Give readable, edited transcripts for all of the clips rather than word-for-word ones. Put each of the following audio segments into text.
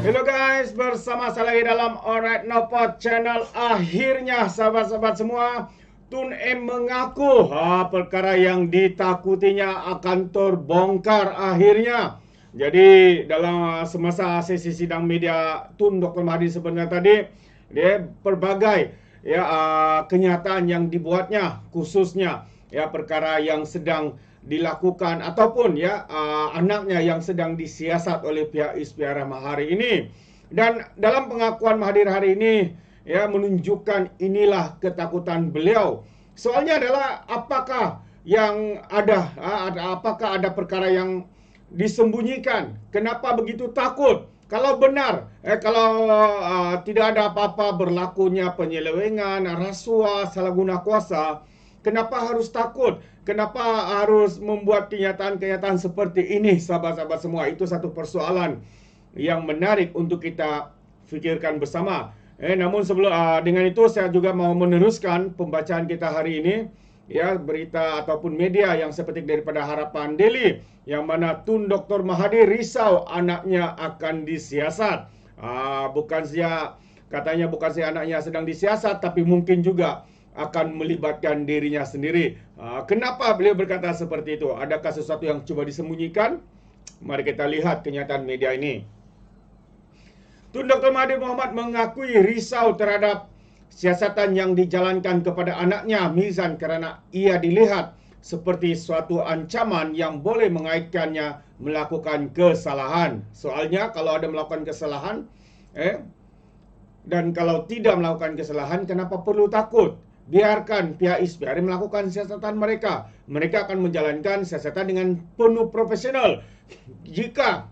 Hello guys, bersama saya lagi dalam Alright Nopot Channel. Akhirnya sahabat-sahabat semua, Tun M mengaku perkara yang ditakutinya akan terbongkar akhirnya. Jadi dalam semasa sesi sidang media Tun Dr. Mahathir sebenarnya tadi, dia berbagai kenyataan yang dibuatnya, khususnya perkara yang sedang dilakukan ataupun anaknya yang sedang disiasat oleh pihak SPRM hari ini. Dan dalam pengakuan Mahathir hari ini menunjukkan inilah ketakutan beliau. Soalnya adalah apakah ada perkara yang disembunyikan? Kenapa begitu takut? Kalau benar, tidak ada apa-apa berlakunya penyelewengan, rasuah, salah guna kuasa, kenapa harus takut? Kenapa harus membuat kenyataan-kenyataan seperti ini, sahabat-sahabat semua? Itu satu persoalan yang menarik untuk kita fikirkan bersama. Namun dengan itu saya juga mau meneruskan pembacaan kita hari ini, berita ataupun media yang seperti daripada Harapan Daily, yang mana Tun Dr. Mahathir risau anaknya akan disiasat. Katanya bukan saja anaknya sedang disiasat, tapi mungkin juga akan melibatkan dirinya sendiri. Kenapa beliau berkata seperti itu? Adakah sesuatu yang coba disembunyikan? Mari kita lihat kenyataan media ini. Tun Dr. Mahathir Mohamad mengakui risau terhadap siasatan yang dijalankan kepada anaknya Mirzan kerana ia dilihat seperti suatu ancaman yang boleh mengaitkannya melakukan kesalahan. Soalnya kalau ada melakukan kesalahan, dan kalau tidak melakukan kesalahan, kenapa perlu takut? Biarkan pihak SPRM melakukan siasatan mereka. Mereka akan menjalankan siasatan dengan penuh profesional. Jika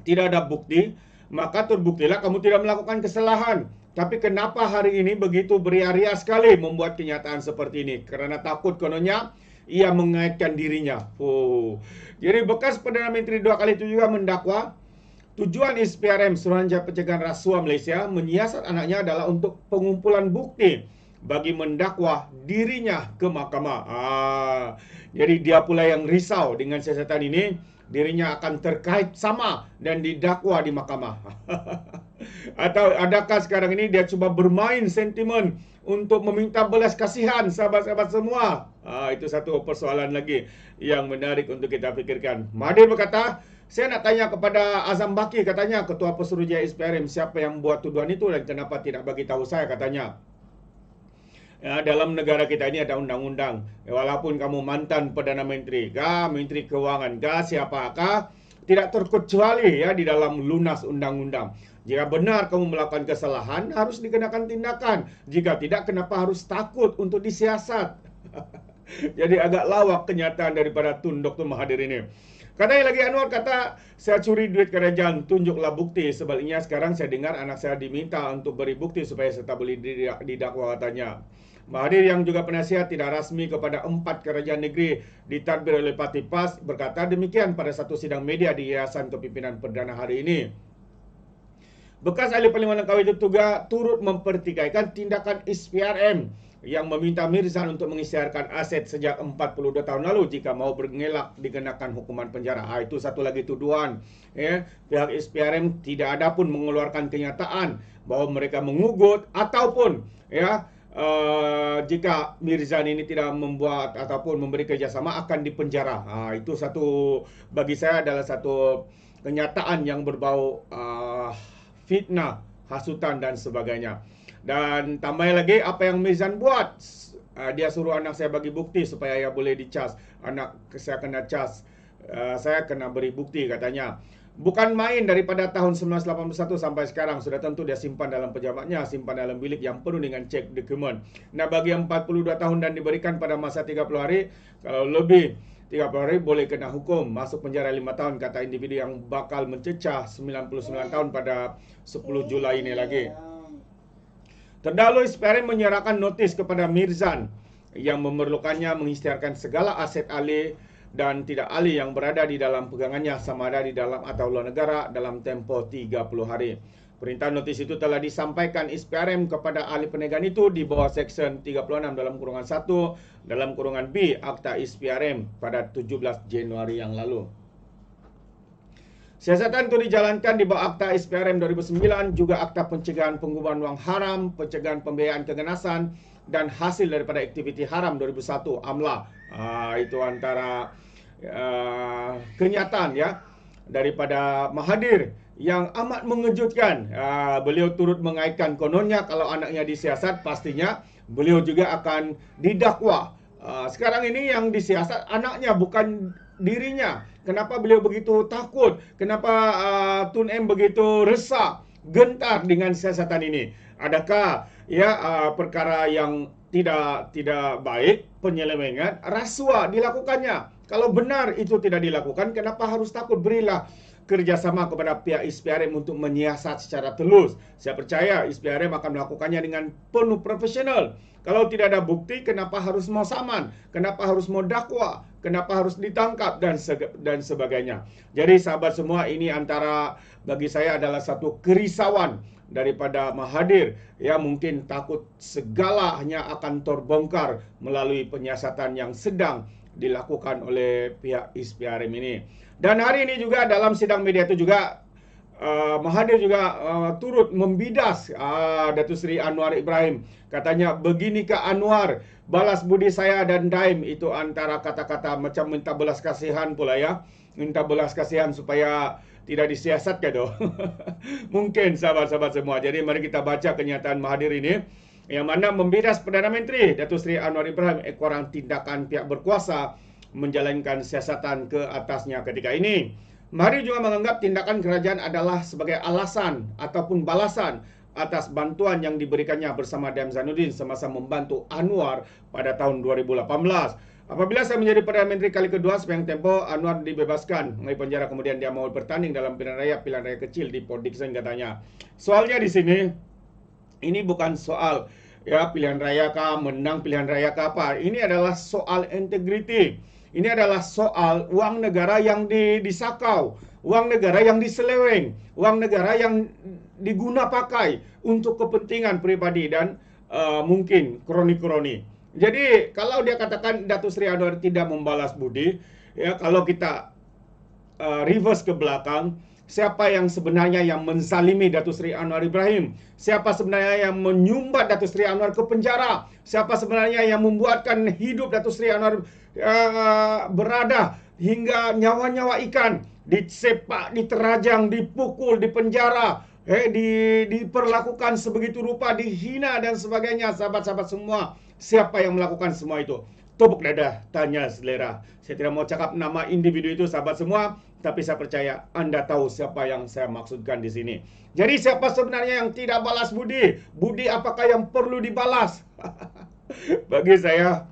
tidak ada bukti, maka terbuktilah kamu tidak melakukan kesalahan. Tapi kenapa hari ini begitu beria-ria sekali membuat kenyataan seperti ini? Kerana takut kononnya ia mengaitkan dirinya. Jadi bekas Perdana Menteri 2 kali itu juga mendakwa tujuan SPRM, Suruhanjaya Pencegahan Rasuah Malaysia, menyiasat anaknya adalah untuk pengumpulan bukti bagi mendakwa dirinya ke mahkamah. Jadi dia pula yang risau dengan siasatan ini, dirinya akan terkait sama dan didakwa di mahkamah. Atau adakah sekarang ini dia cuba bermain sentimen untuk meminta belas kasihan sahabat-sahabat semua? Itu satu persoalan lagi yang menarik untuk kita fikirkan. Mahathir berkata, saya nak tanya kepada Azam Baki, katanya Ketua Pesuruhjaya SPRM, siapa yang buat tuduhan itu dan kenapa tidak bagi tahu saya, katanya. Dalam negara kita ini ada undang-undang. Walaupun kamu mantan Perdana Menteri, Menteri Keuangan, siapakah, tidak terkecuali di dalam lunas undang-undang. Jika benar kamu melakukan kesalahan, harus dikenakan tindakan. Jika tidak, kenapa harus takut untuk disiasat? Jadi agak lawak kenyataan daripada Tun Dr. Mahathir ini. Katanya lagi Anwar kata, saya curi duit kerajaan, tunjuklah bukti. Sebaliknya sekarang saya dengar anak saya diminta untuk beri bukti supaya saya tak boleh didakwa, katanya. Mahathir yang juga penasihat tidak rasmi kepada 4 kerajaan negeri ditadbir oleh Parti PAS berkata demikian pada satu sidang media di Yayasan Kepimpinan Perdana hari ini. Bekas ahli Parlimen Langkawi itu juga turut mempertikaikan tindakan SPRM yang meminta Mirzan untuk mengisytiharkan aset sejak 42 tahun lalu jika mau bergelak dikenakan hukuman penjara. Itu satu lagi tuduhan. Pihak SPRM tidak ada pun mengeluarkan kenyataan bahwa mereka mengugut ataupun jika Mirzan ini tidak membuat ataupun memberi kerjasama akan dipenjara. Itu satu, bagi saya adalah satu kenyataan yang berbau fitnah, hasutan dan sebagainya. Dan tambah lagi apa yang Mirzan buat. Dia suruh anak saya bagi bukti supaya ia boleh dicas. Anak saya kena cas. Saya kena beri bukti, katanya. Bukan main daripada tahun 1981 sampai sekarang. Sudah tentu dia simpan dalam pejabatnya, simpan dalam bilik yang penuh dengan cek dokumen. Nah, bagi yang 42 tahun dan diberikan pada masa 30 hari, kalau lebih 30 hari boleh kena hukum, masuk penjara 5 tahun, kata individu yang bakal mencecah 99 tahun pada 10 Julai ini lagi. Terdahulu SPRM menyerahkan notis kepada Mirzan yang memerlukannya mengisytiharkan segala aset ahli dan tidak ahli yang berada di dalam pegangannya sama ada di dalam atau luar negara dalam tempoh 30 hari. Perintah notis itu telah disampaikan SPRM kepada ahli perniagaan itu di bawah Seksyen 36 dalam kurungan 1 dalam kurungan B Akta SPRM pada 17 Januari yang lalu. Siasatan itu dijalankan di bawah Akta SPRM 2009, juga Akta Pencegahan Penggunaan Wang Haram, Pencegahan Pembiayaan Keganasan, dan hasil daripada aktiviti haram 2001 AMLA. Itu antara kenyataan ya daripada Mahathir yang amat mengejutkan. Beliau turut mengaitkan kononnya kalau anaknya disiasat, pastinya beliau juga akan didakwa. Sekarang ini yang disiasat anaknya, bukan dirinya. Kenapa beliau begitu takut? Kenapa Tun M begitu resah, gentar dengan siasatan ini? Adakah perkara yang tidak baik, penyelewengan, rasuah dilakukannya? Kalau benar itu tidak dilakukan, kenapa harus takut? Berilah kerjasama kepada pihak ISPRM untuk menyiasat secara telus. Saya percaya ISPRM akan melakukannya dengan penuh profesional. Kalau tidak ada bukti, kenapa harus mau saman? Kenapa harus mau dakwa? Kenapa harus ditangkap? Dan sebagainya. Jadi sahabat semua, ini antara bagi saya adalah satu kerisauan daripada Mahathir. Ya, mungkin takut segalanya akan terbongkar melalui penyiasatan yang sedang dilakukan oleh pihak ISPRM ini. Dan hari ini juga dalam sidang media itu juga Mahathir juga turut membidas Datuk Seri Anwar Ibrahim. Katanya, "Beginikah Anwar, balas budi saya dan Daim." Itu antara kata-kata macam minta belas kasihan pula ya. Minta belas kasihan supaya tidak disiasat ke doh. Mungkin sahabat-sahabat semua. Jadi mari kita baca kenyataan Mahathir ini, yang mana membidas Perdana Menteri Datuk Seri Anwar Ibrahim ekoran tindakan pihak berkuasa menjalankan siasatan ke atasnya ketika ini. Mahathir juga menganggap tindakan kerajaan adalah sebagai alasan ataupun balasan atas bantuan yang diberikannya bersama Daim Zainuddin semasa membantu Anwar pada tahun 2018. Apabila saya menjadi Perdana Menteri kali kedua sepanjang tempoh, Anwar dibebaskan dari penjara, kemudian dia mau bertanding dalam pilihan raya kecil di Port Dickson katanya. Soalnya di sini, ini bukan soal pilihan raya kah, menang pilihan raya kah apa. Ini adalah soal integriti. Ini adalah soal uang negara yang disakau, uang negara yang diseleweng, uang negara yang diguna pakai untuk kepentingan pribadi dan mungkin kroni-kroni. Jadi kalau dia katakan Datuk Seri Anwar tidak membalas budi, ya, kalau kita reverse ke belakang, siapa yang sebenarnya yang menzalimi Datuk Seri Anwar Ibrahim? Siapa sebenarnya yang menyumbat Datuk Seri Anwar ke penjara? Siapa sebenarnya yang membuatkan hidup Datuk Seri Anwar berada hingga nyawa-nyawa ikan disepak, diterajang, dipukul, dipenjara, diperlakukan sebegitu rupa, dihina dan sebagainya? Sahabat-sahabat semua, siapa yang melakukan semua itu? Tepuk dada, tanya selera. Saya tidak mau cakap nama individu itu sahabat semua, tapi saya percaya Anda tahu siapa yang saya maksudkan di sini. Jadi siapa sebenarnya yang tidak balas budi? Budi apakah yang perlu dibalas? Bagi saya,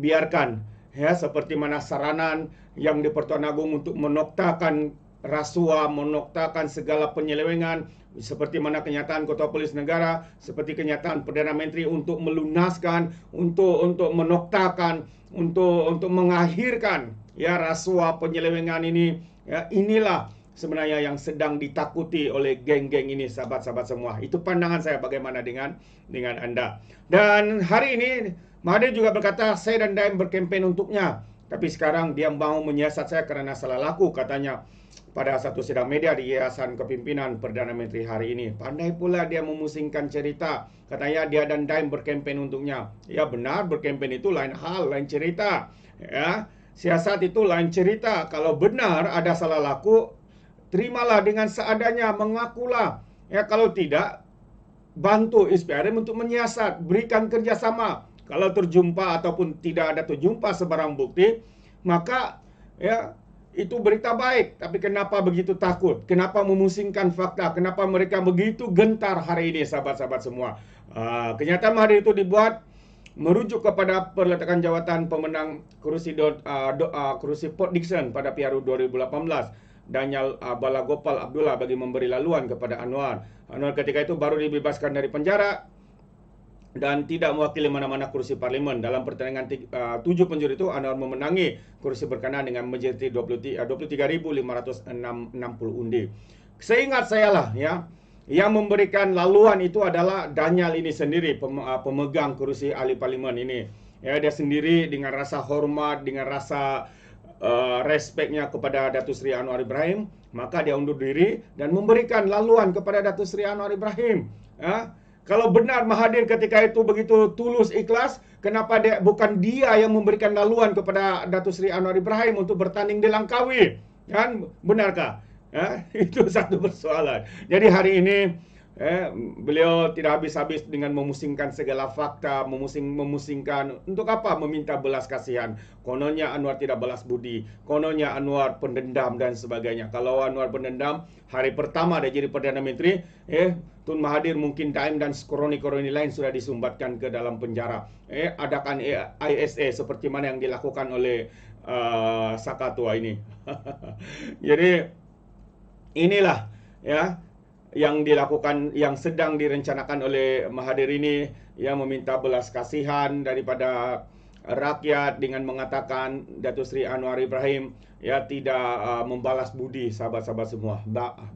biarkan ya, seperti mana saranan yang di Pertuan Agong untuk menoktakan rasuah, menoktakan segala penyelewengan, seperti mana kenyataan Ketua Polis Negara, seperti kenyataan Perdana Menteri untuk melunaskan, untuk menoktakan, untuk mengakhirkan ya rasuah penyelewengan ini. Ya, inilah sebenarnya yang sedang ditakuti oleh geng-geng ini, sahabat-sahabat semua. Itu pandangan saya, bagaimana dengan Anda. Dan hari ini Mahathir juga berkata, saya dan Daim berkempen untuknya, tapi sekarang dia mau menyiasat saya karena salah laku, katanya pada satu sidang media di Yayasan Kepimpinan Perdana Menteri hari ini. Pandai pula dia memusingkan cerita, katanya dia dan Daim berkempen untuknya. Ya benar, berkempen itu lain hal, lain cerita. Ya, siasat itu lain cerita. Kalau benar ada salah laku, terimalah dengan seadanya, mengakulah. Ya, kalau tidak, bantu ISPRM untuk menyiasat, berikan kerjasama. Kalau terjumpa ataupun tidak ada terjumpa sebarang bukti, maka ya itu berita baik. Tapi kenapa begitu takut? Kenapa memusingkan fakta? Kenapa mereka begitu gentar hari ini, sahabat-sahabat semua? Kenyataan Mahathir itu dibuat merujuk kepada peletakan jawatan pemenang kursi Port Dickson pada PRU 2018, Daniel Balagopal Abdullah, bagi memberi laluan kepada Anwar. Anwar ketika itu baru dibebaskan dari penjara dan tidak mewakili mana-mana kursi parlimen. Dalam pertandingan 7 penjuru itu, Anwar memenangi kursi berkenaan dengan majoriti 23.560 undi. Seingat saya lah ya, yang memberikan laluan itu adalah Daniel ini sendiri, pemegang kursi ahli parlimen ini. Ya, dia sendiri dengan rasa hormat, dengan rasa respeknya kepada Datuk Seri Anwar Ibrahim, maka dia undur diri dan memberikan laluan kepada Datuk Seri Anwar Ibrahim. Kalau benar Mahathir ketika itu begitu tulus ikhlas, kenapa bukan dia yang memberikan laluan kepada Datuk Seri Anwar Ibrahim untuk bertanding di Langkawi? Kan? Benarkah? Itu satu persoalan. Jadi hari ini beliau tidak habis-habis dengan memusingkan segala fakta, memusingkan untuk apa? Meminta belas kasihan. Kononnya Anwar tidak balas budi, kononnya Anwar pendendam dan sebagainya. Kalau Anwar pendendam, hari pertama dia jadi Perdana Menteri, Tun Mahathir mungkin Daim dan kroni-kroni lain sudah disumbatkan ke dalam penjara. Adakan ISA seperti mana yang dilakukan oleh Sakatua ini. Jadi inilah ya yang dilakukan, yang sedang direncanakan oleh Mahathir ini, yang meminta belas kasihan daripada rakyat dengan mengatakan Datuk Seri Anwar Ibrahim ya tidak membalas budi sahabat-sahabat semua.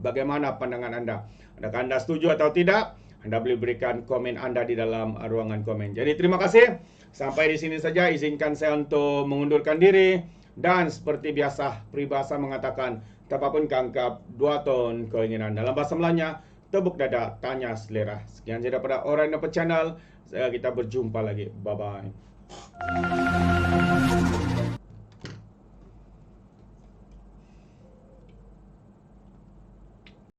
Bagaimana pandangan anda? Adakah anda setuju atau tidak? Anda boleh berikan komen anda di dalam ruangan komen. Jadi terima kasih. Sampai di sini saja, izinkan saya untuk mengundurkan diri. Dan seperti biasa, peribahasa mengatakan, apapun kangkap, 2 ton keinginan. Dalam bahasa Melayunya, tepuk dada, tanya selera. Sekian saja daripada Orang Dapat Channel. Kita berjumpa lagi. Bye-bye.